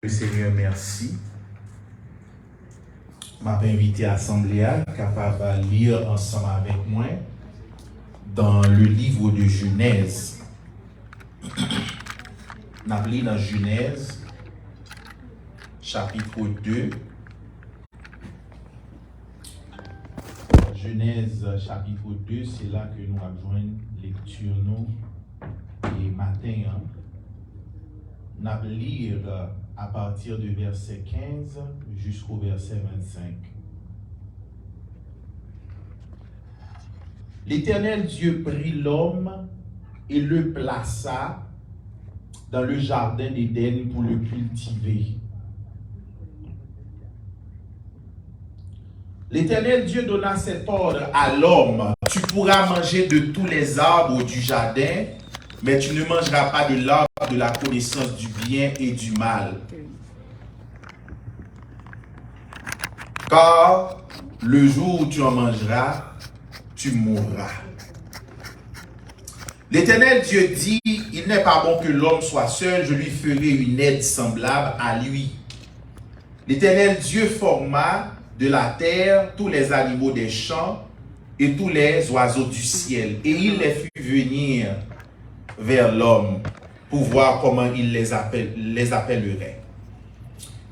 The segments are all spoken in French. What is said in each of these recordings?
Seigneur, merci. M'a invité à l'Assemblée capable de lire ensemble avec moi dans le livre de Genèse. N'a lu dans Genèse, chapitre 2. Genèse, chapitre 2, c'est là que nous avons joint lecture nous et matin. Nous allons lire à partir du verset 15 jusqu'au verset 25. L'Éternel Dieu prit l'homme et le plaça dans le jardin d'Éden pour le cultiver. L'Éternel Dieu donna cet ordre à l'homme: tu pourras manger de tous les arbres du jardin, mais tu ne mangeras pas de l'arbre de la connaissance du bien et du mal. Car le jour où tu en mangeras, tu mourras. L'Éternel Dieu dit: il n'est pas bon que l'homme soit seul, je lui ferai une aide semblable à lui. L'Éternel Dieu forma de la terre tous les animaux des champs et tous les oiseaux du ciel, et il les fit venir vers l'homme pour voir comment il les appellerait.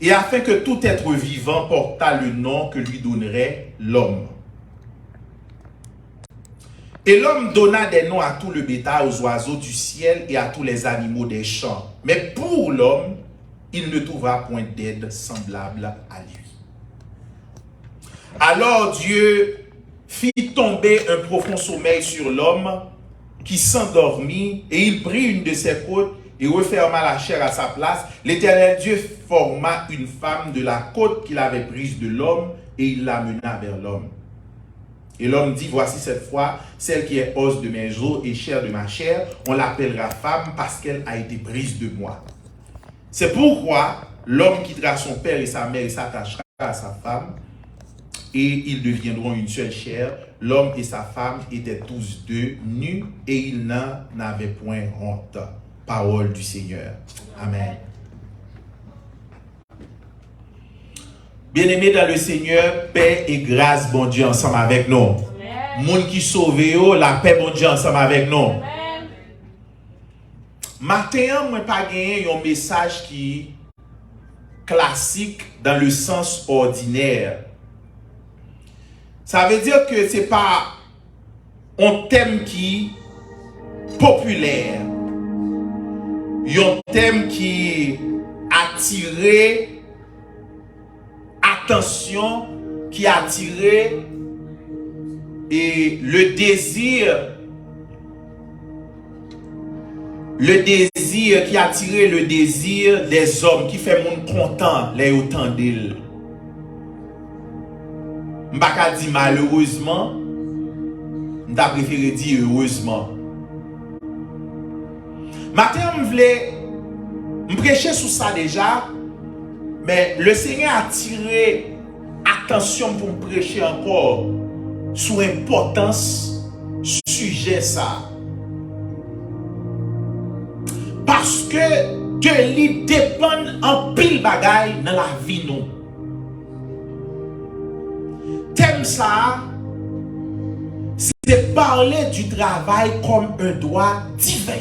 Et afin que tout être vivant portât le nom que lui donnerait l'homme. Et l'homme donna des noms à tout le bétail, aux oiseaux du ciel et à tous les animaux des champs. Mais pour l'homme, il ne trouva point d'aide semblable à lui. Alors Dieu fit tomber un profond sommeil sur l'homme qui s'endormit, et il prit une de ses côtes et referma la chair à sa place. L'Éternel Dieu forma une femme de la côte qu'il avait prise de l'homme, et il l'amena vers l'homme. Et l'homme dit: voici cette fois celle qui est os de mes os et chair de ma chair, on l'appellera femme parce qu'elle a été prise de moi. C'est pourquoi l'homme quittera son père et sa mère et s'attachera à sa femme, et ils deviendront une seule chair. L'homme et sa femme étaient tous deux nus, et ils n'en avaient point honte. Parole du Seigneur. Amen. Bien-aimés dans le Seigneur, paix et grâce, bon Dieu, ensemble avec nous. Moun qui sauve, la paix, bon Dieu, ensemble avec nous. Amen. Matin, moi pas gagné un message qui classique dans le sens ordinaire. Ça veut dire que c'est pas un thème qui populaire, un thème qui attire attention, qui attire et le désir qui attire le désir des hommes, qui fait monde content les autant d'eux. M'baka dit malheureusement, m'ta préféré dire heureusement. Matin, je prêcher sur ça déjà, mais le Seigneur a tiré attention pour me prêcher encore sur l'importance sujet ça. Parce que de lui dépend en pile bagaille dans la vie nous. Thème ça, c'est parler du travail comme un droit divin.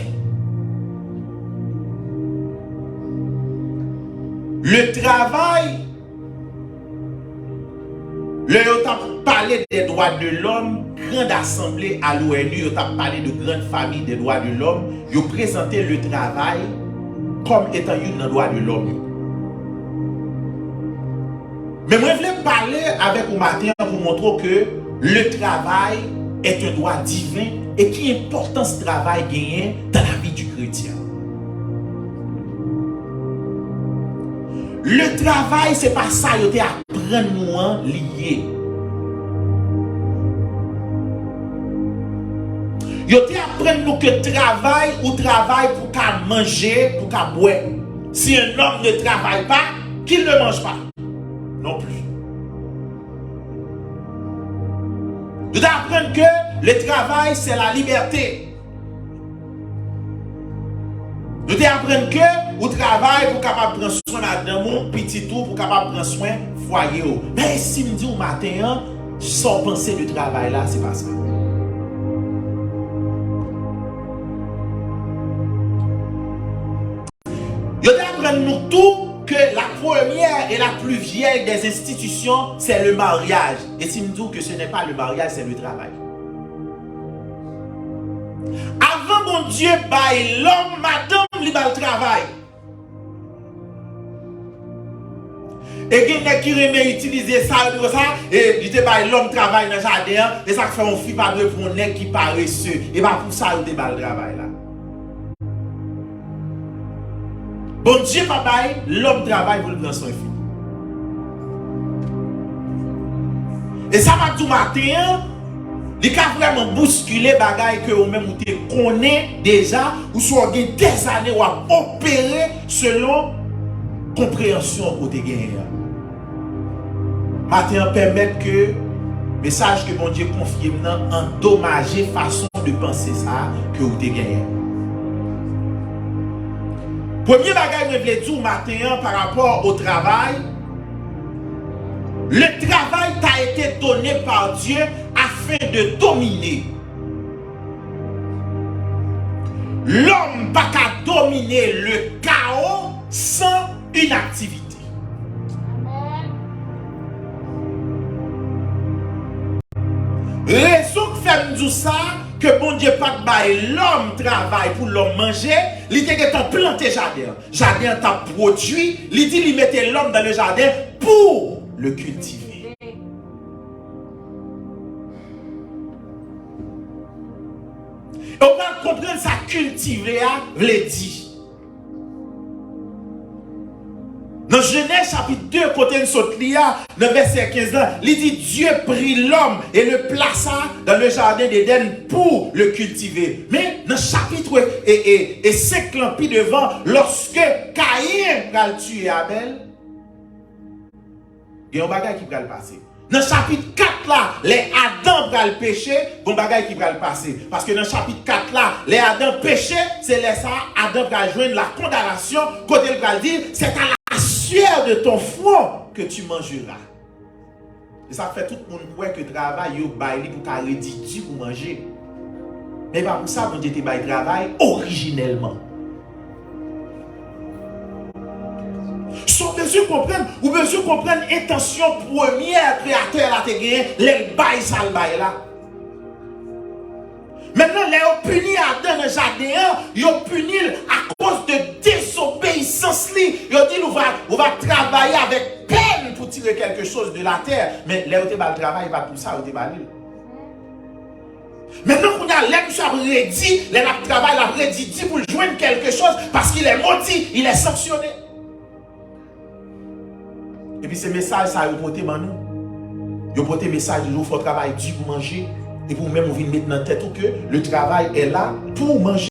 Le travail, le temps parler des droits de l'homme, grande assemblée à l'ONU, on a parlé de grande famille des droits de l'homme, ils ont présenté le travail comme étant un droit de l'homme. Mais moi, je voulais parler avec vous matin pour montrer que le travail est un droit divin et qui importance ce travail gagné dans la vie du chrétien. Le travail, c'est pas ça, il y a apprendre nous lié. Il y a apprendre nous que travail ou travail pour qu'à manger, pour qu'à boire. Si un homme ne travaille pas, qu'il ne mange pas. Non plus. Nous devons apprendre que le travail, c'est la liberté. Nous t'apprenons que, au travail, pour capable prendre soin de mon petit tout, pour capable prendre soin foyer. Mais si me dit au matin, sans penser du travail là, c'est pas ça. Nous t'apprenons tout que la première et la plus vieille des institutions, c'est le mariage. Et si me dit que ce n'est pas le mariage, c'est le travail. Avant mon Dieu, l'homme, madame, il va le travail. Et quelqu'un qui remet utiliser ça, et il dit l'homme travaille dans le jardin, et ça fait un fille pas de pour un nègre qui paresseux. Et pas pour ça, il débat le travail là. Bon Dieu, papa, l'homme travaille pour le prendre son fille. Et ça va tout matin. Il a vraiment bousculé bagaille que vous même vous connaissez déjà ou soit des années ou à opérer selon compréhension que vous avez gagné. Maintenant permettre que message que bon Dieu confie maintenant endommager façon de penser ça que vous avez gagné. Premier bagaille que je voulais dire matin par rapport au travail. Le travail t'a été donné par Dieu afin de dominer. L'homme n'a pas dominer le chaos sans une activité. Raison que fait nous ça, que bon Dieu pas de l'homme travaille pour l'homme manger, il dit que t'as planté jardin. Jardin t'a produit, il dit il mettait l'homme dans le jardin pour le cultiver. Et on va comprendre ça cultiver, veut dire. Dans Genèse chapitre 2, côté de Sotlia, dans verset 15, il dit Dieu prit l'homme et le plaça dans le jardin d'Éden pour le cultiver. Mais dans le chapitre et 5 lampis devant, lorsque Caïn va tuer Abel, il y a un bagage qui va le passer. Dans le chapitre 4 là, les Adam va le pécher, bon bagage qui va le passer. Parce que dans le chapitre 4 là, les Adam péché, c'est là ça, Adam va joindre la condamnation, côté il va dire, c'est à la sueur de ton front que tu mangeras. Et ça fait tout le monde croire que le travail est bailli pour qu'à rédiger pour manger. Mais pas pour ça, on dit que le travail originellement. Sans besoin comprendre, ou besoin comprendre l'intention première créateur là te gagné, les bails ça le bail là. Maintenant, les ont puni Adam dans le jardin, ils ont puni à cause de désobéissance. Ils ont dit on va travailler avec peine pour tirer quelque chose de la terre. Mais les ont dit le travail va pour ça, ils ont dit maintenant qu'on a l'aime rédit, le travail l'a rédit pour joindre quelque chose parce qu'il est maudit, il est sanctionné. Et puis ce message, ça a porté dans nous. Il a porté le message de nous, il faut travailler dur pour manger. Et pour même, on vient mettre dans la tête que le travail est là pour manger.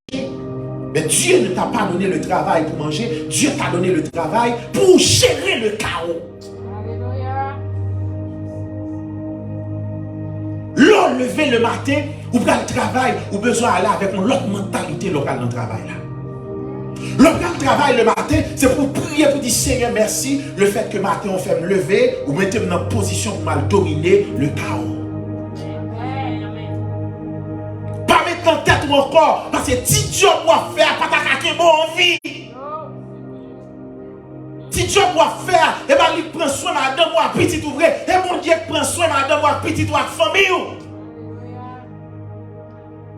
Mais Dieu ne t'a pas donné le travail pour manger. Dieu t'a donné le travail pour gérer le chaos. Alléluia. L'on levé le matin, ou bien le travail, ou besoin d'aller avec une autre mentalité locale dans le travail là. L'homme travail le matin, c'est pour prier, pour dire Seigneur merci, le fait que le matin on fait me lever, ou mettez-moi dans une position pour mal dominer le chaos. Pas mettre en tête ou encore, parce que si Dieu doit faire, pas t'attaquer bon envie. Si Dieu doit faire, et bien il prend soin madame ou petit ouvrier, et mon Dieu prend soin madame ou petit ou famille.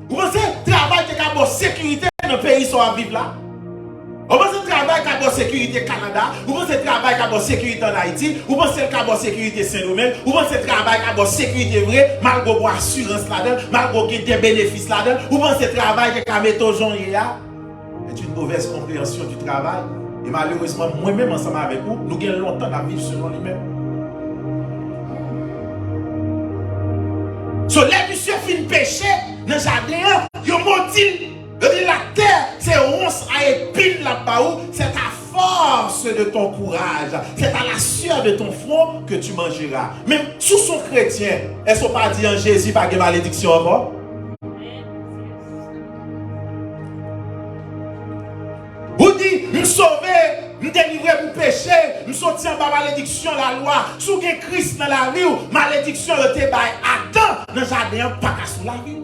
Vous pensez, travail qui a sécurité dans le pays sont à vivre là? Vous pensez que le travail qui a sécurité au Canada, vous pensez que le travail qui a sécurité en Haïti, vous pensez que le sécurité Saint-Domingue, vous pensez que le travail qui a sécurité vrai, malgré l'assurance là-dedans, malgré des bénéfices là-dedans, vous pensez que le travail qui a mis au jour est une mauvaise compréhension du travail. Et malheureusement, moi-même ensemble avec vous, nous gagnons longtemps à vivre selon lui-même. So, les monsieur fin péché dans le jardin, ils ont maudit. La terre, c'est ronce à épine là-bas, c'est ta force de ton courage, c'est à la sueur de ton front que tu mangeras. Même sous son chrétien, est-ce qu'on pas dit en Jésus pas de malédiction encore? sauver, me délivrer pour pécher, me sortir en bas malédiction la loi. Sous que Christ dans la vie, malédiction de te bail. Attends, dans le jardin, pas qu'à sous la vie.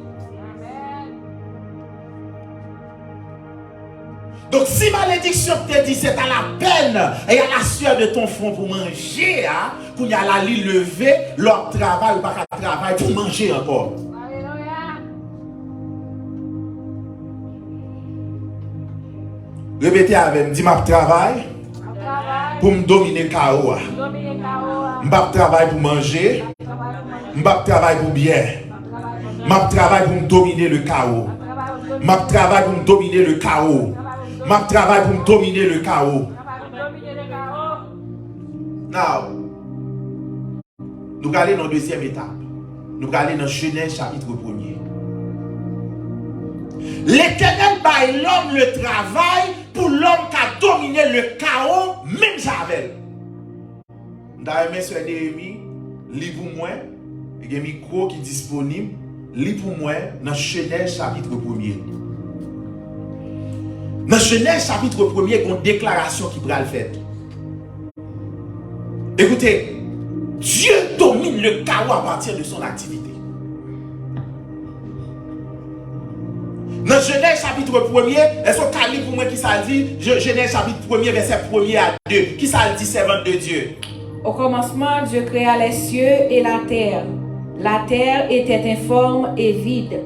Donc si malédiction te dit c'est à la peine et à la sueur de ton front pour manger, hein, pour y aller la lit lever, l'autre travail ou pas qu'à travail pour manger encore. Répétez avec moi, dis ma travail pour me dominer le chaos. Je travail pour manger, je travail pour bien. Je travail pour me dominer le chaos. Je travail pour me dominer le chaos. Je travail pour me dominer le chaos. Now, nous allons dans la deuxième étape. Nous allons dans Genèse chapitre 1er. L'Éternel baille l'homme le travail pour l'homme qui a dominé le chaos, même Javel. D'ailleurs, M. Néhémie, lis pour moi, il y a un micro qui est disponible, lis pour moi dans Genèse chapitre 1er. Dans Genèse chapitre 1er, il y a une déclaration qui va le faire. Écoutez, Dieu domine le chaos à partir de son activité. Dans Genèse chapitre 1er, est-ce que vous pour moi qui ça dit? Genèse chapitre 1er, verset 1er à 2. Qui ça dit, servante de Dieu? Au commencement, Dieu créa les cieux et la terre. La terre était informe et vide.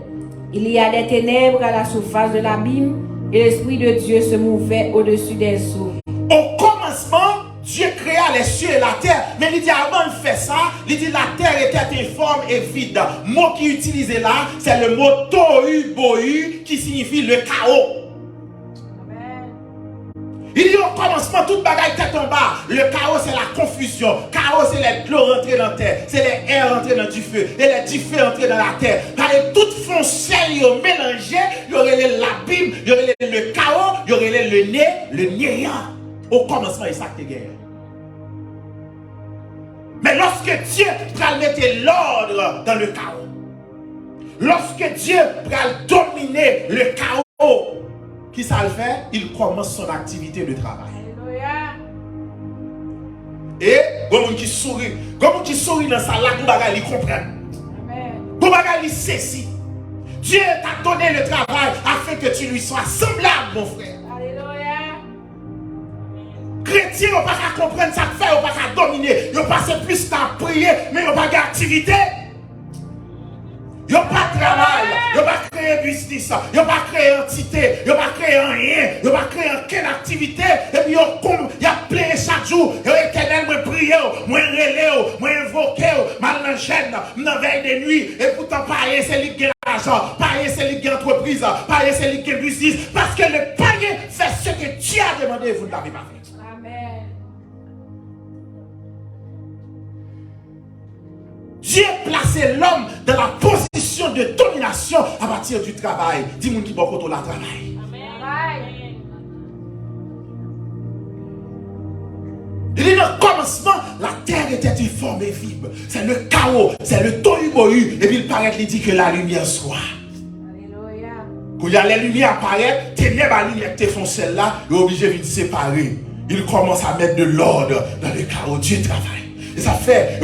Il y a des ténèbres à la surface de l'abîme et l'Esprit de Dieu se mouvait au-dessus des eaux. Au commencement, Dieu créa les cieux et la terre. Mais il dit avant de faire ça, il dit la terre était informe et vide. Le mot qui est utilisé là, c'est le mot tohu bohu qui signifie le chaos. Il dit au commencement, toute bagaille tête en bas. Le chaos, c'est la confusion. Chaos, c'est les clos rentrés dans la terre. C'est les airs rentrés dans du feu. Et les du feu rentrés dans la terre. Par toute foncière, il y a mélangé. Il y aurait l'abîme, il y aurait le chaos, il y aurait le nez, le néant. Au commencement, il s'acte guerre. Mais lorsque Dieu va mettre l'ordre dans le chaos, lorsque Dieu va dominer le chaos, qui ça le fait? Il commence son activité de travail. Et, comme qui sourit dans sa lac, il comprend. Il saisit. Dieu t'a donné le travail afin que tu lui sois semblable, mon frère. Chrétien, on ne peut pas comprendre ça que fait, on ne peut pas dominer. Ils passent plus qu'à prier, mais ils n'ont pas d'activité. Ils n'ont pas de travail, ils n'ont pas créé business, ils n'ont pas créé entité, ils n'ont pas créé rien, ils n'ont pas créé aucune activité. Et puis ils ont plein chaque jour. Ils ont éternel, moi prier, moi relais, moi invoquer, mal dans la chaîne, dans veille de nuit. Et pourtant, pareil, c'est lui qui a l'argent, pareil, c'est lui qui a l'entreprise, pareil, c'est lui qui a le business. Parce que le païen fait ce que Dieu a demandé et vous ne l'avez pas fait. Dieu a placé l'homme dans la position de domination à partir du travail. Dis-moi qui va côté la travail. Il dit dans le commencement, la terre était informe et vive. C'est le chaos, c'est le tohu-bohu. Et puis il paraît qu'il dit que la lumière soit. Quand il y a les lumières apparaissent, ténèbres à lumière qui font celle-là, il est obligé de séparer. Il commence à mettre de l'ordre dans le chaos. Dieu travaille. Et ça fait,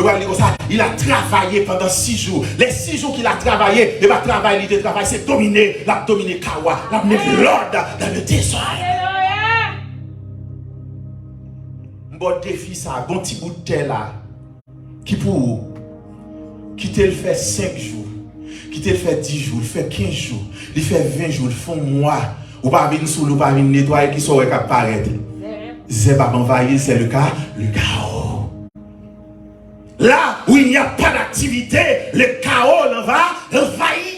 il a travaillé pendant 6 jours. Les 6 jours qu'il a travaillé, il va travailler, il travaille, c'est dominer, la dominer Kawa, la mettre l'ordre dans le désordre. Bon défi ça, bon petit bout de terre là, qui pour qui te le fait 5 jours, qui te le fait 10 jours, il fait 15 jours, il fait 20 jours, il fait un mois, ou pas venir sous l'eau, pas venir nettoyer, qui saurait qu'apparaître. C'est pas envahir, c'est le cas, le chaos. Là où il n'y a pas d'activité, le chaos l'en va envahir.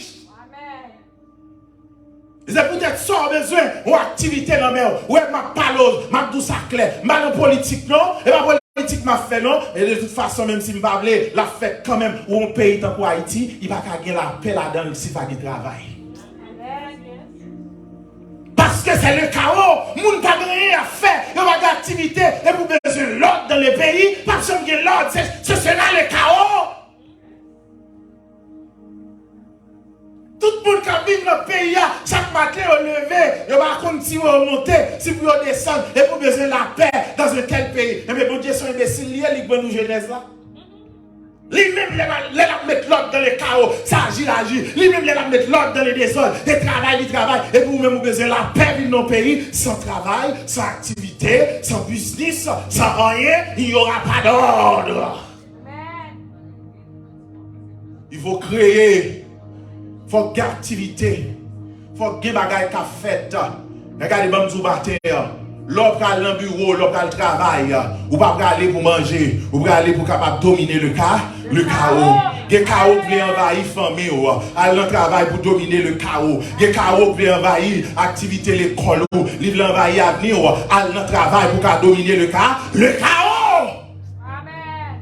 C'est peut-être ça besoin ou activité dans mer. Ouais, ma parole, ma douce clair, ma non politique non, et ma politique m'a fait non, et de toute façon même si m'a parlé, la fête quand même où on paye tant pour Haïti, il va pas gagner la paix là-dedans si pas de travail. Parce que c'est le chaos, moun pas rien à faire, il n'y a pas d'activité, et vous besoin de l'ordre dans le pays, parce que l'ordre, ce sera le chaos. Tout le monde qui a vivre dans le pays, chaque matin on lever, on va continuer à monter, si vous descendre, et pour besoin de la paix dans un tel pays. Mais bon Dieu, son imbécile, il va nous jeunesse là. Lui-même, il va mettre l'ordre dans les chaos, ça agit. Lui-même, il va mettre l'ordre dans les désordres, il travaille. Et pour vous-même, vous besoin de la paix dans nos pays, sans travail, sans activité, sans business, sans rien, il n'y aura pas d'ordre. Il faut créer, il faut qu'il y ait activité, il faut qu'il y ait des bagages qui sont faites. Regardez, je vais vous battre. L'homme qui est dans le bureau, l'homme qui est dans le travail, ou pas aller pour manger, ou pas aller pour capable dominer le chaos. Les chaos qui envahir la famille, aller dans le travail pour dominer le chaos. Les chaos qui envahir l'activité de l'école, ils veulent envahir l'avenir, aller dans le travail pour dominer le chaos. Amen.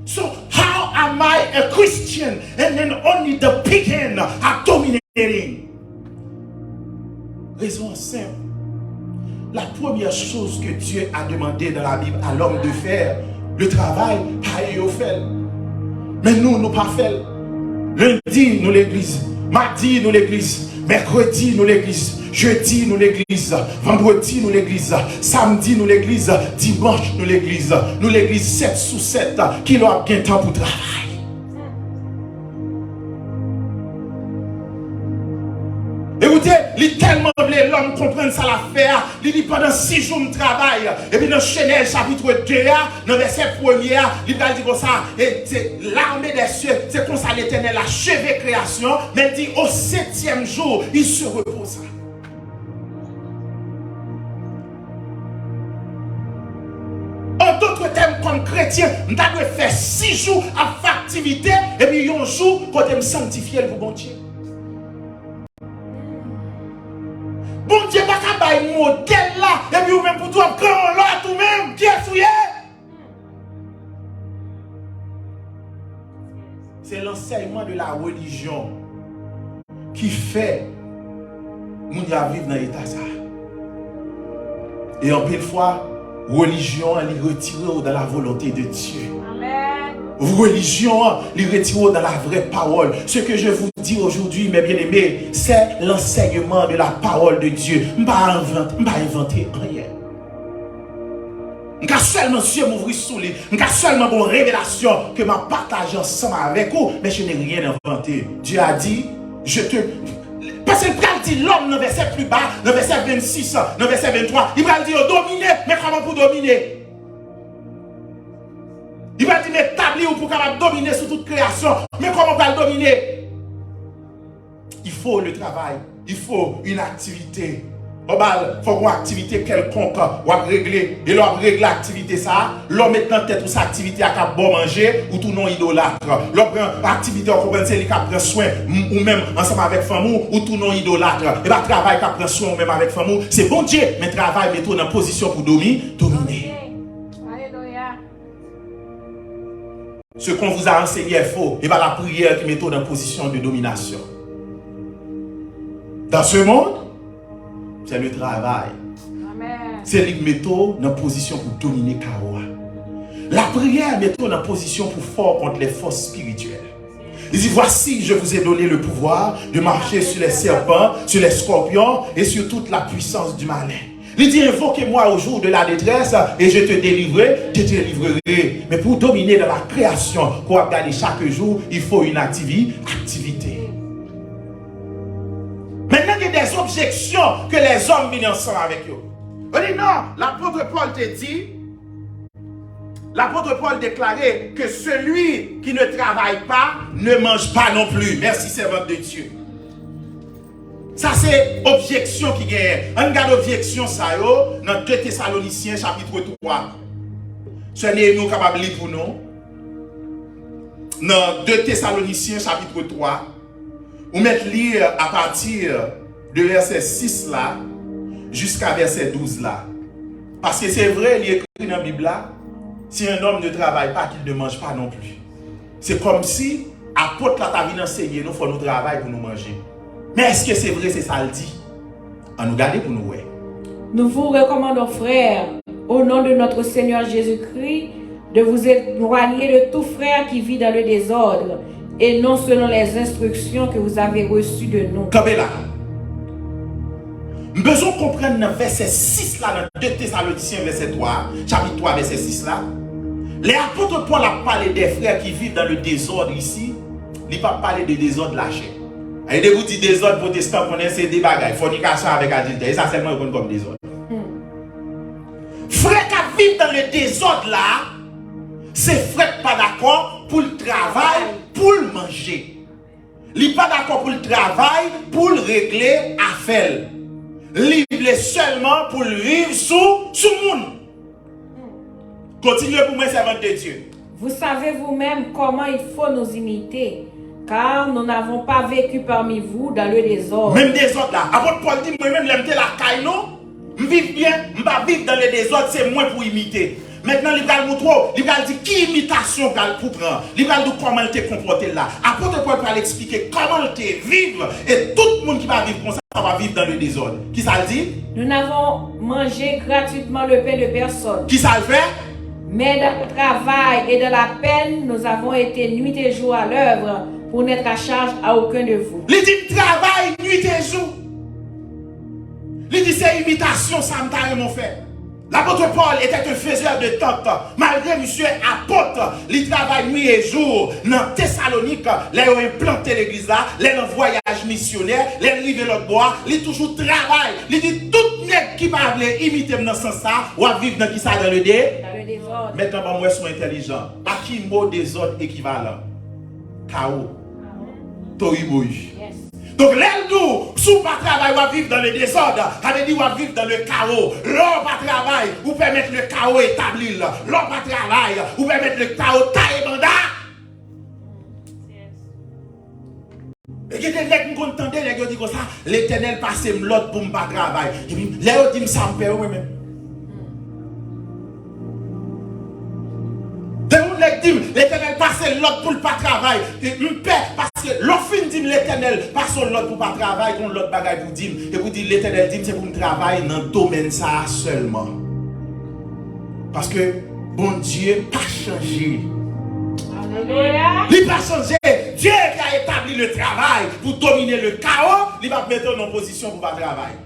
So, how am I a Christian and then only the pagan are dominating? Raison simple. La première chose que Dieu a demandé dans la Bible à l'homme de faire, le travail, pas au fait. Mais nous pas fait. Lundi, nous l'église. Mardi, nous l'église. Mercredi, nous l'église. Jeudi, nous l'église. Vendredi, nous l'église. Samedi, nous l'église. Dimanche, nous l'église. Nous l'église 7 sur 7 qui a bien temps pour travail. Écoutez, il tellement voulait l'homme comprendre ça l'affaire. Il dit pendant 6 jours de travail. Et puis dans Genèse chapitre 2, dans le verset 1er, il va dire comme ça. Et c'est l'armée des cieux, c'est comme ça l'Éternel a achevé création. Mais il dit au 7e jour, il se reposa. En d'autres termes, comme chrétien, nous devons faire 6 jours à faire activité. Et puis un jour, quand on sanctifier le bon Dieu. Bon Dieu, pas qu'à bailler modèle là, et puis même pour toi, quand on l'a tout même, qui est souillé. C'est l'enseignement de la religion qui fait nous vivre dans l'état ça. Et en pile fois, religion, elle est retirée dans la volonté de Dieu. Amen. Religion, les retirer dans la vraie parole. Ce que je vous dis aujourd'hui, mes bien-aimés, c'est l'enseignement de la parole de Dieu. Je ne vais pas inventer rien. Je vais seulement Dieu m'ouvrir sous lui. Je vais seulement une révélation que je partage ensemble avec vous, mais je n'ai rien inventé. Dieu a dit, je te... Parce que quand il dit l'homme dans le verset plus bas, dans le verset 26, dans le verset 23, il va dire dominer, mais comment pour dominer? Il va dire établir pour capable dominer sur toute création. Mais comment on va le dominer? Il faut le travail. Il faut une activité. Il faut une activité quelconque. On va régler. Et l'on règle l'activité ça. L'on met dans tête ou sa activité à bon manger ou tout non idolâtre. L'on prend l'activité on comprend c'est qui prend soin ou même ensemble avec famille ou tout non idolâtre. Et bien travail qui prend soin ou même avec famille. C'est bon Dieu. Mais travail mettons dans position pour dominer. Ce qu'on vous a enseigné est faux. Et bien la prière qui met dans position de domination. Dans ce monde, c'est le travail. C'est lui met dans position pour dominer Karoa. La prière met dans position pour fort contre les forces spirituelles. Il dit voici, je vous ai donné le pouvoir de marcher sur les serpents, sur les scorpions et sur toute la puissance du malin. Il dit, invoquez-moi au jour de la détresse et je te délivrerai. Mais pour dominer dans la création, qu'on va gagner chaque jour, il faut une activité. Maintenant, il y a des objections que les hommes viennent ensemble avec eux. On dit non, l'apôtre Paul te dit, l'apôtre Paul déclarait que celui qui ne travaille pas ne mange pas non plus. Merci, servante de Dieu. Ça c'est objection qui gagne. On regarde objection ça yo dans 2 Thessaloniciens chapitre 3. Ce n'est nous capable lire pour nous. Dans 2 Thessaloniciens chapitre 3, on met lire à partir de verset 6 là jusqu'à verset 12 là. Parce que c'est vrai, il est écrit dans la Bible là, si un homme ne travaille pas, qu'il ne mange pas non plus. C'est comme si apôtre là t'a venu enseigner nous faut nous travailler pour nous manger. Mais est-ce que c'est vrai, c'est ça le dit? On nous garde pour nous. Ouais. Nous vous recommandons, frères, au nom de notre Seigneur Jésus-Christ, de vous éloigner de tout frère qui vit dans le désordre, et non selon les instructions que vous avez reçues de nous. Campez là. Besoin de comprendre dans verset 6 là, dans 2 Thessaloniciens verset 3, chapitre 3 verset 6 là. Les apôtres Paul a parlé des frères qui vivent dans le désordre ici. Il n'a pas parlé de désordre lâché. Et de vous dire désordre protestant, c'est des bagailles, fornication avec adultère. Et ça seulement comme désordre. Frères qui vivent dans le désordre là, c'est frères pas d'accord pour le travail, pour le manger. Il n'est pas d'accord pour le travail, pour le régler affaire. Il est seulement pour le vivre sous le monde. Continuez pour moi, servant de Dieu. Vous savez vous-même comment il faut nous imiter, car nous n'avons pas vécu parmi vous dans le désordre. Même désordre là. Apôtre Paul dit, moi-même, j'aime la caille, non? Je vis bien, je ne vais pas vivre dans le désordre, c'est moins pour imiter. Maintenant, il va montrer, il va dire qui imitation pour prendre. Il va dire comment il te comporter là. Apôtre Paul va l'expliquer comment il te vivre. Et tout le monde qui va vivre comme ça va vivre dans le désordre. Qui ça le dit? Nous n'avons mangé gratuitement le pain de personne. Qui ça le fait? Mais dans le travail et dans la peine, nous avons été nuit et jour à l'œuvre pour n'être à charge à aucun de vous. Il dit travail, nuit et jour. Il dit c'est imitation, ça me t'a mon fait. L'apôtre Paul était un faiseur de tente. Malgré monsieur apôtre, il travaille nuit et jour. Dans Thessalonique, là il a implanté l'église là, là il a un voyage missionnaire, là il arrive l'autre bois, il toujours travaille. Il dit tout nègre qui va imiter dans ce sens là, ou à vivre dans qui ça dans le désordre. Maintenant, moi, je suis intelligent. À qui mot désordre équivalent? Chaos. Tohubohu. Donc, l'aile-nous, si vous pas travail, vous vivre dans le désordre, ça veut dire vous vivre dans le chaos. L'homme pas travail, vous permettre le chaos établi. L'homme pas travail, vous permettre le chaos taille banda. Et que des gens qui entendent, les gens disent comme ça, l'Éternel passe l'autre pour ne pas travailler. Les gens disent ça me perd moi-même. L'Éternel passe l'autre pour ne pas travailler. Parce que l'offre dit l'Éternel passe l'autre pour ne pas travailler, qu'on l'autre bagaille pour dire. Et vous dites l'Éternel dit c'est pour me travailler dans le domaine ça seulement. Parce que bon Dieu n'a pas changé. Alléluia. Il n'a pas changé. Dieu qui a établi le travail pour dominer le chaos, il va mettre en position pour ne pas travailler.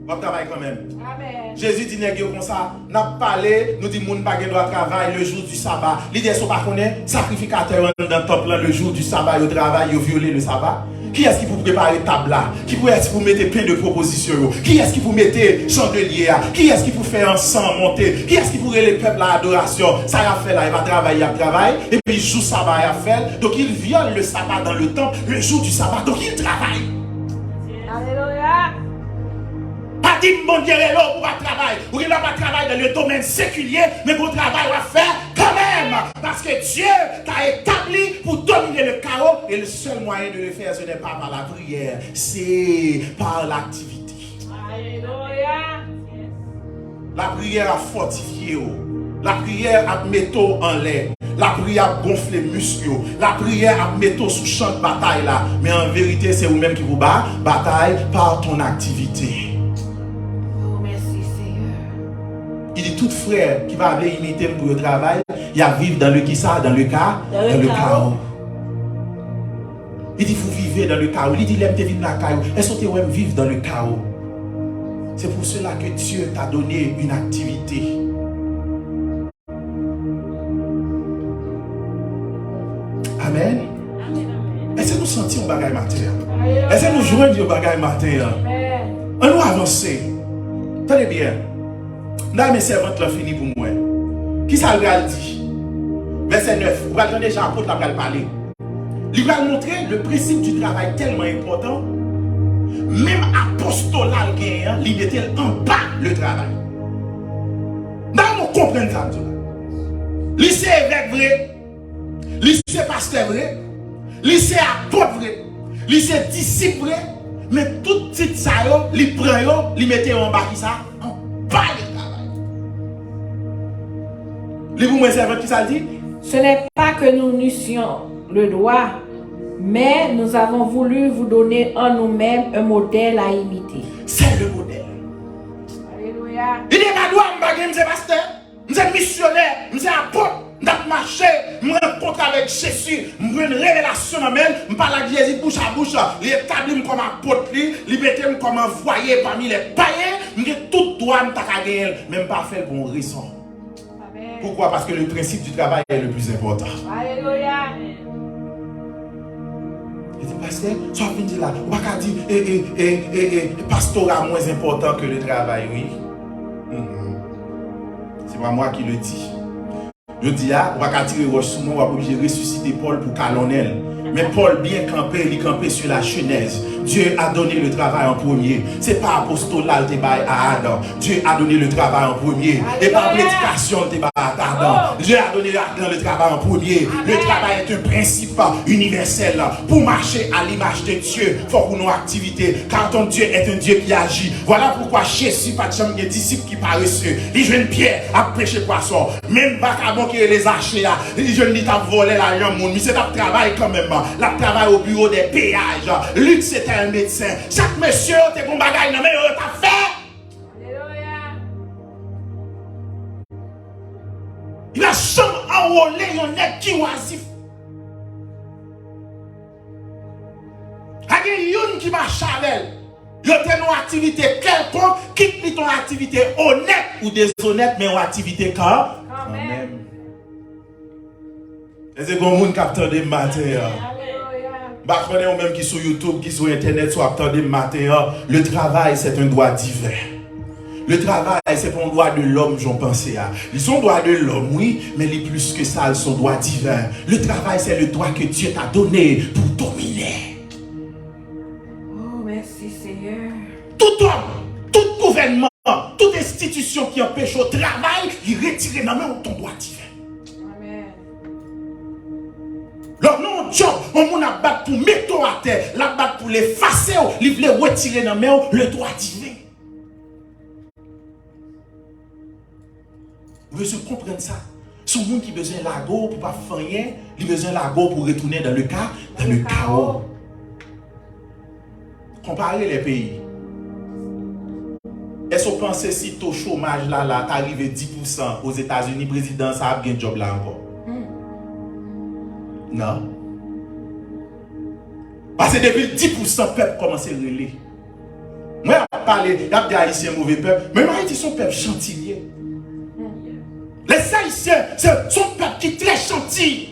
On travaille quand même. Amen. Jésus dit comme ça, n'a parlé, nous dit moun pa gen doit travailler le jour du sabbat. L'idée sont pas connaît sacrificateur dans le temple le jour du sabbat, il travaille, il violé le sabbat. Qui est-ce qui vous prépare table là? Qui est-ce qui vous mettez plein de propositions? Qui est-ce qui vous mettez chandelier? Qui est-ce qui vous fait ensemble monter? Qui est-ce qui vous les peuples à l'adoration? Ça y a fait là, il va travailler, il travaille, et puis jour sabbat il a fait. Donc il viole le sabbat dans le temple, le jour du sabbat, donc il travaille. Alléluia. Pas dit bon Dieu est là pour travailler. Ou il n'a pas travaillé dans le domaine séculier, mais pour travail on va faire quand même. Parce que Dieu t'a établi pour dominer le chaos. Et le seul moyen de le faire, ce n'est pas par la prière, c'est par l'activité. Alléluia. La prière a fortifié. La prière a mis en l'air. La prière a gonflé muscles. La prière a mis sous champ de bataille là. Mais en vérité, c'est vous-même qui vous bat bataille par ton activité. Il dit tout frère qui va aller imiter pour le travail, il va vivre dans le qui ça, dans le cas, dans le chaos. Il dit vous vivez dans le chaos. Il dit l'aime te vivre dans le chaos. Est-ce que tu aimes vivre dans le chaos? C'est pour cela que Dieu t'a donné une activité. Amen. Est-ce que nous sentions au bagage matin? Est-ce que nous jouons au bagage matin? On nous avancer. Tenez bien. Là, mes servantes l'ont fini pour moi. Qui ça lui a dit? Verset 9. Vous allez déjà apôtre la parler. Il va montrer le principe du travail tellement important. Même apostolat, il mettait en bas le travail. Là, on comprend ça. Lycée évêque vrai. Lycée pasteur vrai. Lycée apôtre vrai. Lycée disciple vrai. Mais tout petit ça, il prend, il mettait en bas qui ça? En bas le travail. Ce n'est pas que nous n'eussions le droit, mais nous avons voulu vous donner en nous-mêmes un modèle à imiter. C'est le modèle. Alléluia. Il dit, je suis pasteur, je suis missionnaire, je suis apôtre, je marché, je rencontre avec avec Jésus, je prends une révélation dans même, je parle avec Jésus bouche à bouche, il établit comme apôtre, il met comme envoyé parmi les païens, je tout droit, je gagner, même pas faire bon raison. Pourquoi? Parce que le principe du travail est le plus important. Alléluia. Il dit, pasteur, soit venu dire là, on va dire, pastorat moins important que le travail, oui. C'est pas moi qui le dis. Je dis, on va tirer roche sur moi, on va obligé de ressusciter Paul pour colonel. Mais Paul, bien campé, il campé sur la Genèse. Dieu a donné le travail en premier. Ce n'est pas apostolat à Adam. Dieu a donné le travail en premier. Et pas prédication à Adam. Dieu a donné le travail en premier. Le travail est un principe universel. Pour marcher à l'image de Dieu, il faut qu'on ait une activité. Car ton Dieu est un Dieu qui agit. Voilà pourquoi Jésus, pas de chambre, des disciples qui paresseux. Les jeunes pierres à pêcher poisson. Même Bacabon qui les achète, les jeunes qui ont volé l'argent, mais c'est un travail quand même. La travail au bureau des péages. Luc c'était un médecin. Chaque monsieur t'es bon bagaille, non mais t'as fait. Alléluia. Il a jamais enrôlé un nègre qui oisif. Il y a une qui marche avec elle. Il y a une activité quelconque, quitte ton activité honnête ou déshonnête, mais une activité quand même. Et c'est comme un capteur de matin. Bah, on est même qui sur YouTube, qui sur Internet, sur capteur de matin. Le travail, c'est un droit divin. Le travail, c'est pas un droit de l'homme, j'en pensais. Ils sont droit de l'homme, oui, mais les plus que ça, ils sont droit divin. Le travail, c'est le droit que Dieu t'a donné pour dominer. Oh, merci Seigneur. Tout homme, tout gouvernement, toute institution qui empêche au travail, il retire dans main ton droit divin. Amen. Alors, non, job, on a battu pour mettre à terre, la battre pour l'effacer, il voulait retirer dans main le droit divin. Vous voulez comprendre ça? C'est un monde qui a besoin de l'ago pour ne pas faire rien, il a besoin de l'ago pour retourner dans le chaos. Comparez les pays. Est-ce que vous pensez si ton chômage là, t'arrive 10% aux États-Unis, président, ça a bien job là encore? Non. Parce que depuis 10% peuple commence à relayer. Moi, je parle, il y a des Haïtiens mauvais peuple, mais les Haïtiens sont peuple chantillier. Les Haïtiens sont peuple qui est très gentil.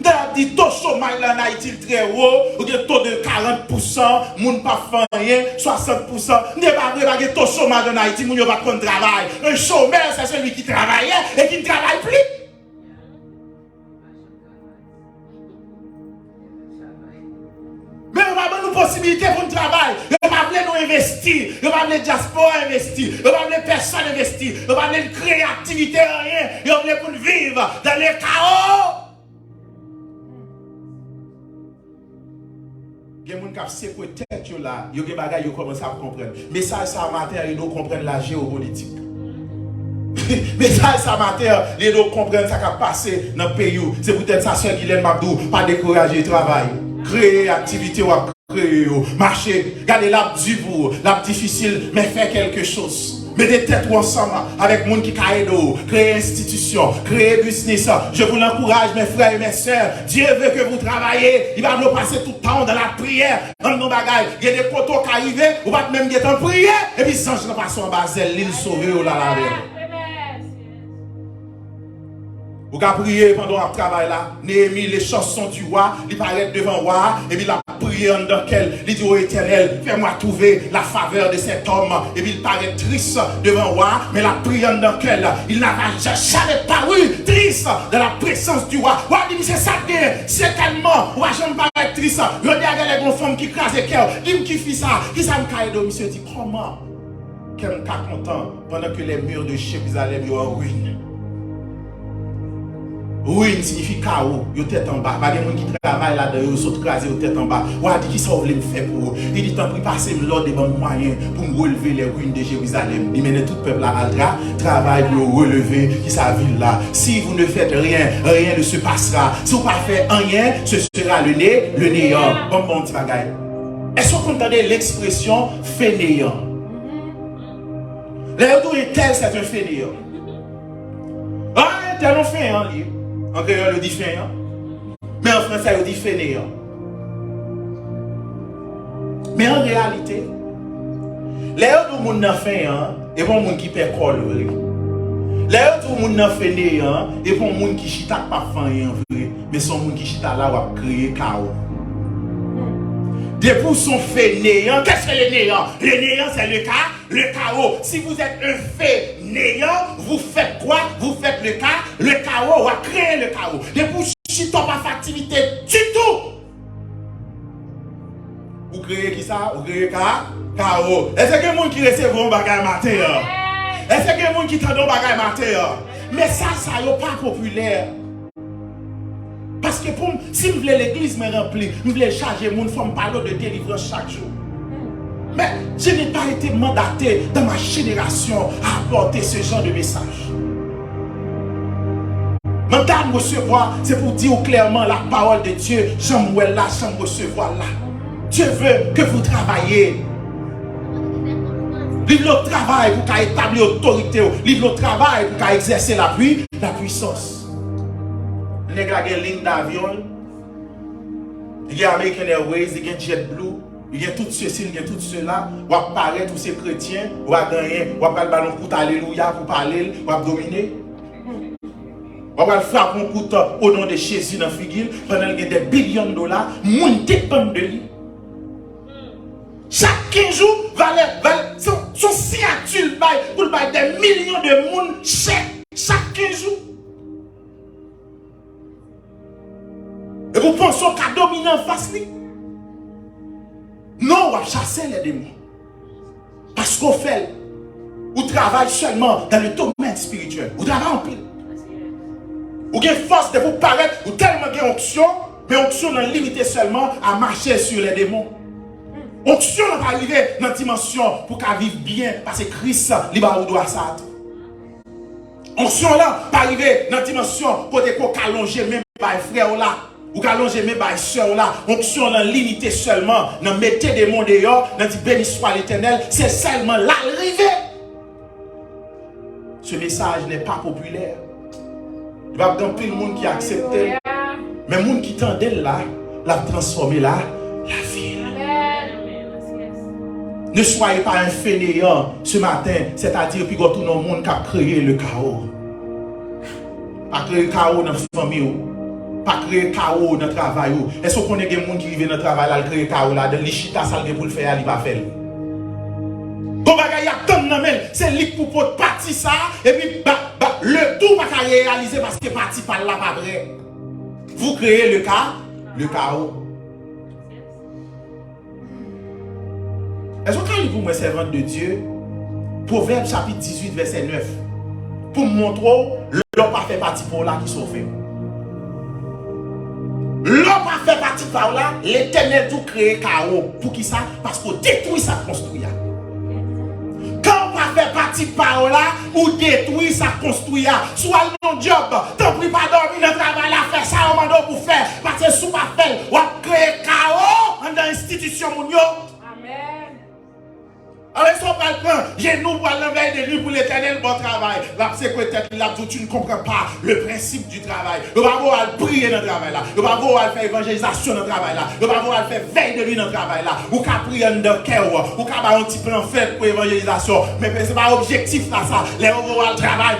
Dans le taux de chômage en Haïti très haut, ou des taux de 40%, moun pas fait rien, 60%. N'est pas vrai que taux de chômage en Haïti, moun yo pas prendre travail. Un chômeur, c'est celui qui travaille et qui ne travaille plus. Mais on va avoir une possibilité pour le travail. On va nous investir. On va diaspora investir. On va personnes investir. On va créer activité rien. On va pour vivre dans le chaos. Il y a des gens qui secouent tête là. Il y a des gens qui commencent à comprendre. Mais ça matin, ils doivent comprendre la géopolitique. Mais ça matin, ils doivent comprendre ça qui a passé dans le pays. C'est peut-être ça, Sœur Guylaine Mabdou, pas décourager le travail. Créer activité ou créer, marcher, garder l'arbre du bout, l'arbre difficile, mais faire quelque chose. Mettez tête ensemble avec les gens qui ont créer institution, créer business. Je vous l'encourage, mes frères et mes soeurs. Dieu veut que vous travaillez. Il va nous passer tout le temps dans la prière. Dans nos bagages, il y a des poteaux qui arrivent, on va même être en prière. Et puis, sans je ne passe en Basel, l'île sauvée ou la laver. Vous pouvez prier pendant un travail là. Néhémie, les chansons du roi, il paraît devant le roi, et puis il a prié dans lequel il dit au Éternel, fais-moi trouver la faveur de cet homme. Et puis il paraît triste devant le roi, mais la prière dans lequel il n'a jamais paru triste dans la présence du roi. Roi dit, c'est ça c'est tellement, roi, je ne paraît triste. Je regarde les femmes qui crasent les cœurs, dis-moi qui fait ça, qui ça me caille de monsieur dit, comment? Quel cas content pendant que les murs de Jérusalem sont en ruine. Ruine signifie chaos, yo tête en bas. Pas de gens qui travaillent là-dedans, ils sont crasés aux tête en bas. Ou a dit qui ça voulait me faire pour eux. Il dit tant pis passer l'ordre devant moyen pour me relever les ruines de Jérusalem. Il mène tout le peuple à Aldra, travaille pour relever qui sa ville là. Si vous ne faites rien, rien ne se passera. Si vous ne faites rien, ce sera le néant. Bon petit bagaille. Est-ce que vous entendez l'expression fainéant? L'air est tel, c'est un fainéant. Ah, tel on fait un livre. En créole, le dit fainéant. Mais en français, on dit fainéant. Mais en réalité, les autres gens qui fainéant, et pour les gens qui perdent col. Les autres gens qui fainéant, et pour les gens qui chita pas fainéant, mais sont les gens qui chita là pour créer chaos. Des pour sont fainéants. Qu'est-ce que le néant? Le néant, c'est le chaos. Si vous êtes un fainéant, vous faites quoi? Vous faites le chaos, on va créer le chaos. Des pour chita pas activité du tout. Vous créez qui ça? Vous créez chaos. Est-ce que les gens qui reçoivent un bagage matin? Est-ce que les gens qui tendent un bagage matin? Mais ça n'est pas populaire. Parce que si vous voulez l'église me remplir, vous voulez charger mon femme parler de délivrance chaque jour. Mais je n'ai pas été mandaté dans ma génération à apporter ce genre de message. Mandat de recevoir, c'est pour dire clairement la parole de Dieu. J'aime là, j'aime recevoir là. Dieu veut que vous travaillez. Livre le travail pour établir l'autorité. Livre le travail pour exercer la puissance. Il y a une ligne d'avion, il y a American Airways, il y a JetBlue, il y a tout ceci, il y a tout cela. On va parler tous ces chrétiens, on va gagner, on va faire le ballon pour alléluia, pour parler, on va dominer. On va frapper un coup au nom de Jésus dans la figure, pendant qu'il y a des billions de dollars, moun dépend de lui. Chaque 15 jours, son signature pour des millions de monde chaque 15 jours. Et vous pensez qu'à dominer en face lui? Non, on va chasser les démons. Parce qu'on fait, on travaille seulement dans le domaine spirituel. On travaille en pile. Vous avez force de vous paraître, ou tellement de onction, mais onction n'est limitée seulement à marcher sur les démons. Onction n'est pas arrivé dans la dimension pour qu'elle vive bien, parce que Christ libre ou doit ça. Onction là, pas arrivé dans la dimension côté qu'on allonge même par frère là. Ou allongez mes soeurs là, onction dans limité seulement, dans mettez des mondes dehors, dans dit béni soit l'Éternel, c'est seulement l'arrivée. Ce message n'est pas populaire. Il va y avoir plus de monde qui accepte, mais le monde qui tendait là, l'a transformé là, la ville. Ne soyez pas un fainéant ce matin, c'est-à-dire puis tout le monde qui a créé le chaos. A créé le chaos dans la famille. Pas créer chaos dans le travail. Est-ce qu'on connaît des gens qui vivent dans le travail là, créer chaos là, de l'ishita salve pour le faire, il va faire. Bon bagay y a tant de même, c'est lui pour partir ça et puis le tout pas réaliser parce que parti par là pas vrai. Vous créez le chaos. Est-ce que vous me servante de Dieu, Proverbe chapitre 18 verset 9, pour montrer l'homme pas fait partie pour là qui sauve. L'homme a fait partie par là, l'Éternel tout créé chaos. Pour qui ça? Parce qu'on détruit sa construit. Quand on a fait partie par là, ou détruit sa construit. Soit le job, t'en prie pas dormir dans le travail, là, faire ça, on m'a pour faire. Parce que sous ma fait, on a créé chaos dans l'institution. Amen. Alors, si on va le prendre, j'ai nous pour l'envers de lui pour l'Éternel, bon travail. La secrétaire, tu ne comprends pas le principe du travail. Le bravo à prier dans le travail là. Le bravo à faire évangélisation dans le travail là. Le bravo à faire veille de lui dans le travail là. Ou qu'à prier dans le cœur, ou qu'à avoir un petit plan fait pour l'évangélisation. Mais ce n'est pas objectif là ça. Les bravo à travail,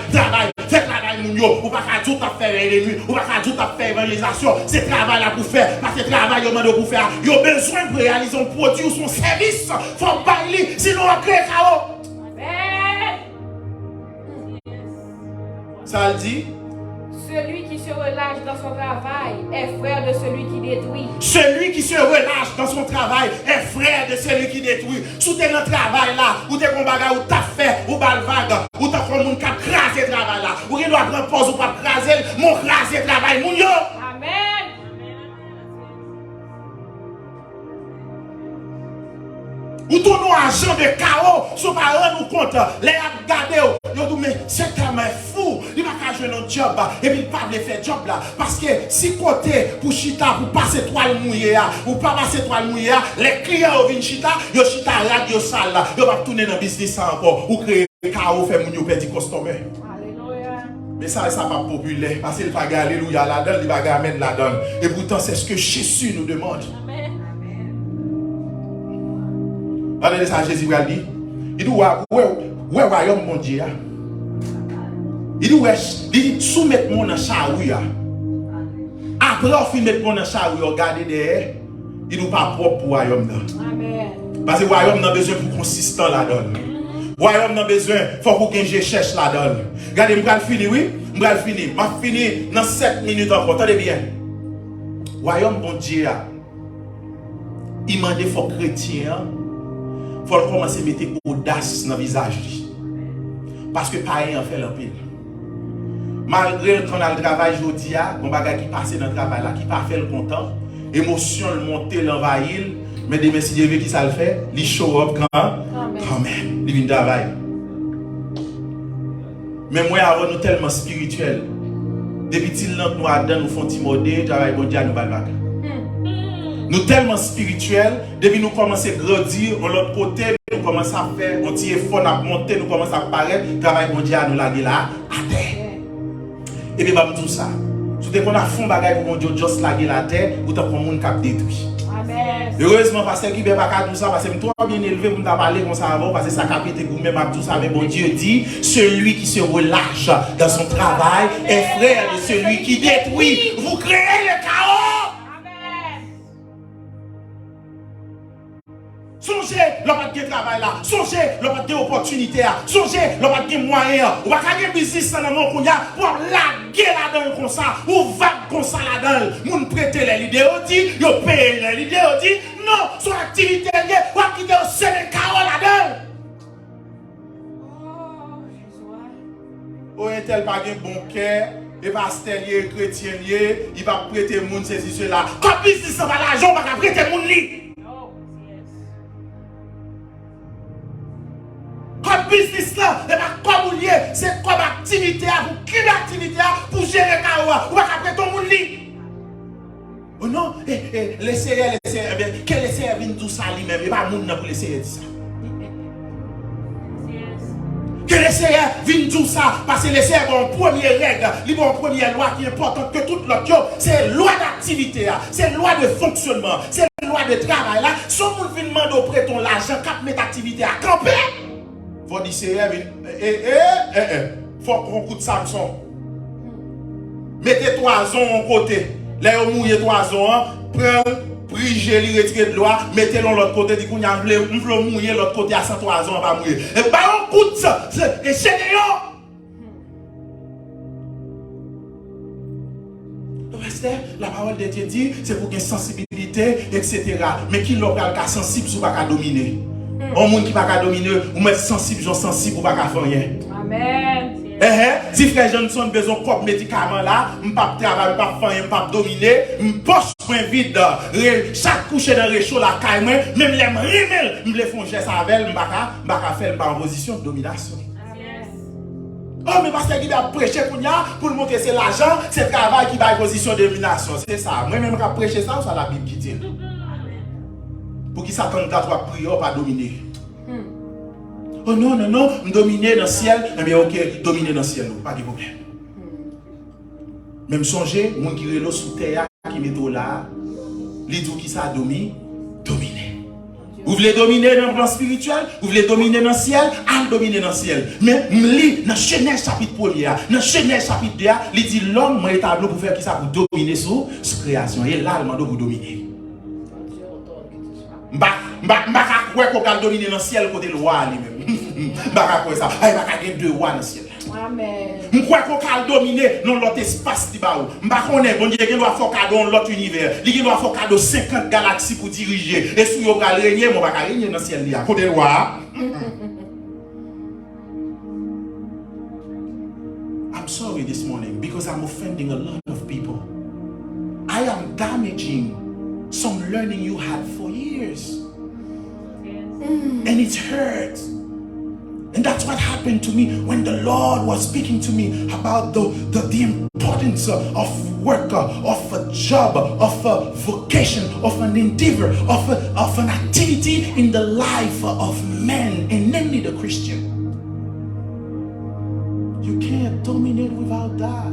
fait travail mounio. Ou pas qu'à tout à faire veille de nuit. Ou pas qu'à tout à faire évangélisation. C'est travail là pour faire. Parce que travail, il y a pour faire. Il y a besoin de réaliser un produit ou son service. Il faut pas aller. Sinon, on crée chaos. Ça le dit. Celui qui se relâche dans son travail est frère de celui qui détruit. Celui qui se relâche dans son travail est frère de celui qui détruit. Si tu es dans le travail là, ou tu es dans le bagage, ou tu as fait, ou tu as vague, ou tu as fait un monde qui a crasé le travail là, ou tu dois prendre pause ou pas craser, mon craser le travail, mon yo. Amen. Ou ton agent de chaos, son parent nous compte, les regarder, ils disent mais c'est tellement fou, il va pas jouer notre job, et puis il pas de faire job là, parce que si côté pour chita, pour passer toile mouillée, ou pas passer toile mouillée, les clients viennent chita, ils chita radio sale là, ils vont tourner dans le business encore, ou créer chaos, faire moun yo perdre customer. Alléluia. Mais ça pas populaire. Parce qu'il va gagner alléluia là-dedans, il va gagner là-dedans. Et pourtant, c'est ce que Jésus nous demande. Regardez ça, Jésus va dire. Il dit, ouais, royaume mon Dieu. Il dit, ouais, soumettre mon dans charrue. Après, on finit mettre mon dans charrue, regardez derrière. Il nous pas propre pour royaume. Amen. Parce que le royaume a besoin pour consistant là-dedans. Le royaume a besoin, il faut que je cherche là-dedans. Regardez, je vais finir, oui? Je vais finir. Je vais finir dans 7 minutes encore. Attendez bien. Le royaume, bon Dieu, il m'a dit qu'il faut que les chrétiens, il faut commencer à mettre audace dans le visage. Parce que pareil, on fait l'empile. Malgré qu'on a le travail aujourd'hui, on va qui passe dans le travail là, qui pas fait le content, émotion le monter, l'envahir, mais demain si Dieu veut qui ça le fait, il show up quand même, il vient travail. Mais moi avant nous tellement spirituel, depuis qu'il nous a donné nous font timodé, travail bon Dieu nous va nous tellement spirituels, depuis nous commençons à grandir, de l'autre côté, nous commençons à faire, on tire effort à monter, nous commençons à apparaître, travail bon Dieu nous laguer là, à terre. Et bien, je vais tout ça. Si vous avez fait un bagage pour Dieu, juste laguer la terre, vous avez un monde qui a détruit. Amen. Heureusement, parce que je ne peux pas tout ça, parce que je suis trop bien élevé pour me parler comme ça avant, parce que ça capite vous-même tout ça. Mais bon Dieu dit, celui qui se relâche dans son travail est frère de celui qui détruit. Vous créez le chaos. Songez, l'on de travail là. Songez, l'on de opportunité là. Songez, l'on de moyens. On va faire un business dans le monde pour laguer là-dedans comme ça. Ou vague comme ça là-dedans. Moun prête les idées, dit, yo paye les idées, dit, non, son activité liée, ou à quitter au seul chaos là-dedans. Oh, tel pas un bon cœur. Et pasteur chrétien, il va prêter moun ceci cela. Comme business ça va l'argent, on va prêter moun li. Comme business là, comme lié, c'est comme activité pour quelle activité pour gérer kawa, ou pas après ton monde li. Oh non, laissez quel laissez venir tout ça lui-même, et pas monde pour laisser ça. Que laissez venir tout ça parce que laissez bon première règle, li bon première loi qui est importante que toute l'autre, c'est loi d'activité, c'est loi de fonctionnement, c'est loi de travail là. Si on vient demander auprès ton l'argent cap mettre activité à camper. Faut dire faut qu'on coup de Samson. Mettez 3 ans en côté. Là vous mouillez 3 ans, prenez gel retirer de loi, mettez l'on l'autre côté dit qu'on a voulu mouiller l'autre côté à 103 ans pas mouiller. Et bah on coup de ça, et c'est la parole de Dieu dit, c'est pour qu'il y ait sensibilité, etc. Mais qui l'a pas sensible, ou pas dominer. Un monde qui va pas dominer, ou mettre sensible, genre sensible, ou pas faire rien. Amen. Si frère Johnson besoin de médicament là, je ne peux pas travailler, je ne peux pas faire, je ne peux pas dominer, je poche point vide, chaque couche dans le réchaud la caille, même les rimel, je les font geste avec, je ne peux pas faire en position de domination. Oh, mais parce qu'il va prêcher pour nous montrer que c'est l'argent, c'est le travail qui va en position de domination. C'est ça. Moi-même, je vais prêcher ça, ou ça la Bible qui dit. Pour qu'il s'attende à toi prier, pas dominer. Oh non, dominer dans le ciel, eh bien ok, dominer dans le ciel, pas de problème. Même songez, mon qui est là sous terre, qui met là, les tout qui ça dominer. Vous voulez dominer dans le plan spirituel, vous voulez dominer dans le ciel, allez dominer dans le ciel. Mais dans Genèse chapitre 1er, dans Genèse chapitre 2, il dit l'homme est établi pour faire qui ça pour dominer sur création. Et là, il demande pour dominer. Je ne crois qu'on va dominer dans le ciel côté le roi lui-même. Je ne crois ça. Il va y avoir 2 rois dans le ciel. Amen. Je crois qu'on va dominer dans l'autre espace. Je ne connais pas. Bon Dieu, il doit faire cadeau dans l'autre univers. Il doit faire cadeau 50 galaxies pour diriger. Et si on va régner, on va régner dans le ciel. Côté le roi. I'm sorry this morning because I'm offending a lot of people. I am damaging some learning you had for years. And it hurts. And that's what happened to me when the Lord was speaking to me about the importance of work, of a job, of a vocation, of an endeavor, of an activity in the life of men, and namely the Christian. You can't dominate without that.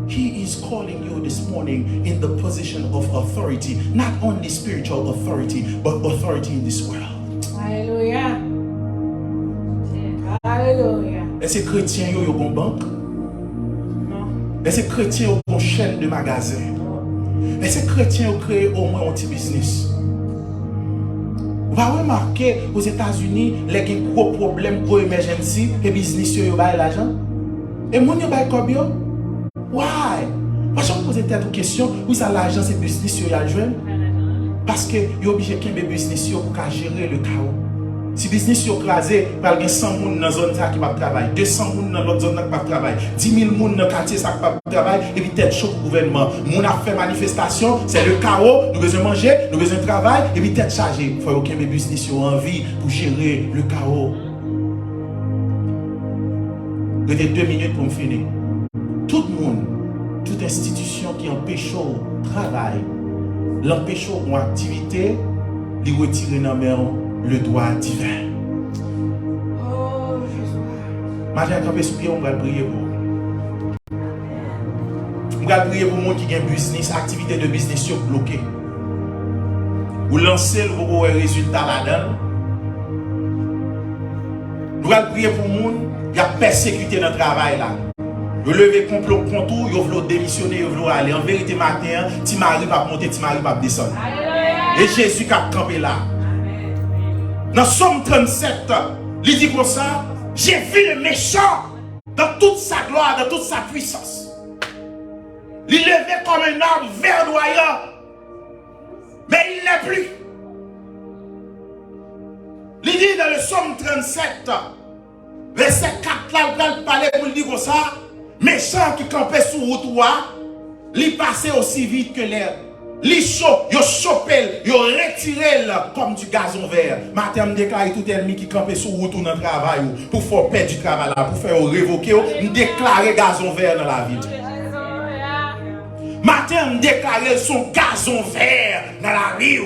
He is calling you this morning in the position of authority, not only spiritual authority, but authority in this world. Alléluia. Alléluia. Est-ce que chrétiens ont une banque? Non. Est-ce que chrétiens ont une chaîne de magasins? Est-ce que chrétiens ont créé au moins un petit business? Vous avez remarqué aux États-Unis, les gros problèmes pour emergency, et business yo bail l'argent. Et mon yo bail combien? Why? Parce que je pose une question, où ça l'argent c'est business yo y a joindre? Parce que yo obligé qu'un business yo pour gérer le chaos. Si business yo crasé, par gen 100 moun dans zone ça qui va travailler, 200 moun dans l'autre zone qui va travailler, 10 000 moun dans quartier ça qui va travailler et puis tête chaud pour gouvernement. Moun a fait manifestation, c'est le chaos, nous besoin manger, nous besoin travail et puis tête chargée. Faut aucun business yo envie pour gérer le chaos. J'ai 2 minutes pour me finir. Tout le monde, toute institution qui empêche le travail, l'empêche une activité, lui retirer dans le droit divin. Oh, Jésus. Matin, quand je suis on va prier pour. On va prier pour les gens qui ont un business, activité de business bloquée. Vous lancez le résultat là-dedans. Nous allons prier pour les gens qui ont persécuté dans le travail là. Vous levez complot contre tout, vous voulez démissionner, vous voulez aller. En vérité, matin, ti mari va monter, ti mari va descendre. Et Jésus qui a campé là. Dans Somme 37, il dit comme ça, j'ai vu le méchant dans toute sa gloire, dans toute sa puissance. Il levé comme un arbre verdoyant, mais il n'est plus. Il dit dans le Somme 37, verset 4, là, il parlait pour dire comme ça, méchant qui campait sous route, il passait aussi vite que l'air. Li chaud, yo chopel, yo retiré comme du gazon vert. Matin, me déclare tout ennemi qui campait sur route dans le travail pour faire perdre du travail là, pour faire révoquer, me déclarer gazon vert dans la vie. Matin, me déclarer son gazon vert dans la vie.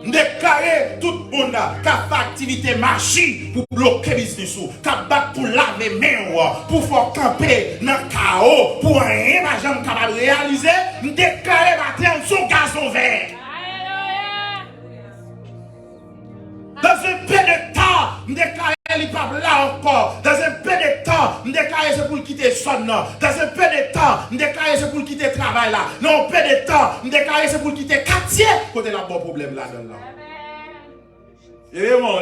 Me déclarer tout le monde qui a fait activité machine pour bloquer le business, qui a battu pour laver main, pour faire camper dans le chaos, pour rien, ma jambe capable de réaliser. Me déclarer matin son gazon vert. Dans un peu de temps, me déclarer il pas là encore. Dans un peu de temps, me déclarer c'est pour quitter son nom. Dans un peu de temps, me déclarer c'est pour quitter le travail là. Dans un peu de temps, me déclarer c'est pour quitter le quartier. Côté là, bon problème là dedans là.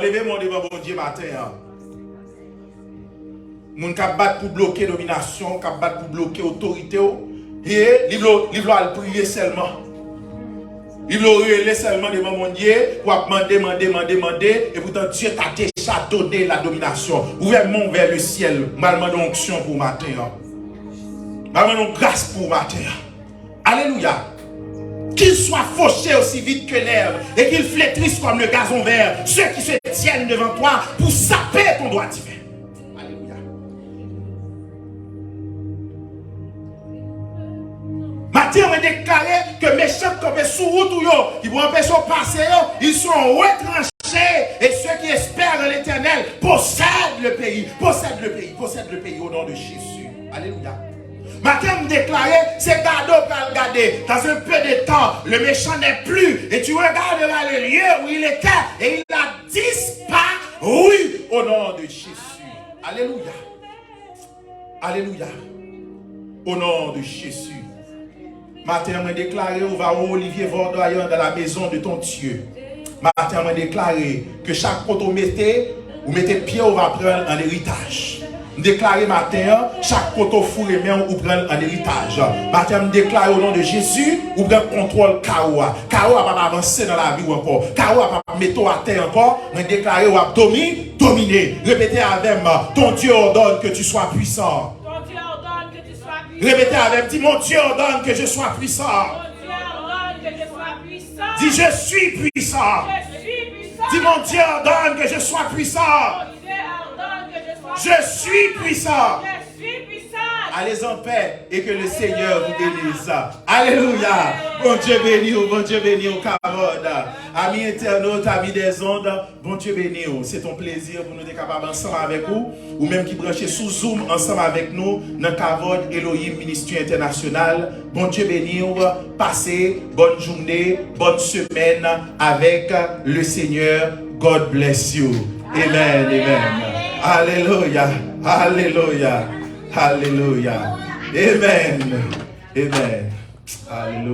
Levez-moi devant bon Dieu matin. Moun qui battent pour bloquer domination, qui battent pour bloquer autorité. Et il va prier seulement. Il va prier seulement devant mon Dieu pour demander. Et pourtant Dieu t'a déjà donné la domination. Ouvrez-moi vers le ciel. Je demande une onction pour matin. Je demande une grâce pour matin. Alléluia. Qu'il soit fauché aussi vite que l'herbe et qu'il flétrisse comme le gazon vert, ceux qui se tiennent devant toi pour saper ton droit divin. Alléluia. Matin, on a déclaré que mes méchants comme sous route qui vont empêcher de passer, ils sont retranchés et ceux qui espèrent en l'Éternel possèdent le pays. Possèdent le pays au nom de Jésus. Alléluia. Matin me déclarer, c'est Gado qui a regardé. Dans un peu de temps, le méchant n'est plus. Et tu regarderas le lieu où il était. Et il a disparu au nom de Jésus. Alléluia. Alléluia. Au nom de Jésus. Matin me déclarer, on va au Olivier Vordoyant dans la maison de ton Dieu. Matin me déclarer que chaque fois vous mettez pied, on va prendre un héritage. Déclarer matin, chaque poteau four et main ou prendre un héritage. Matin, me déclarer au nom de Jésus, ou prendre contrôle Kaoua. Kaoua va pas avancer dans la vie encore. Kaoua va pas mettre à terre encore. Me déclarer ou dominer. Répétez avec moi. Ton Dieu ordonne que tu sois puissant. Ton Dieu ordonne que tu sois puissant. Répétez avec. Dis mon Dieu ordonne que je sois puissant. Mon Dieu ordonne que je sois puissant. Dis je suis puissant. Je suis puissant. Dis mon Dieu ordonne que je sois puissant. Mon Dieu ordonne que je sois Je suis puissant. Je suis puissant. Allez en paix et que le Seigneur vous bénisse. Alléluia. Bon Dieu béni, bon Dieu béni au Kavod. Amis internautes, amis des ondes, bon Dieu béni. C'est un plaisir pour nous être capables ensemble avec vous, ou même qui branchez sous Zoom ensemble avec nous dans Kavod Elohim Ministry International. Bon Dieu béni. Passez bonne journée, bonne semaine avec le Seigneur. God bless you. Amen, amen. Alléluia, alléluia, alléluia. Amen, amen. Alléluia.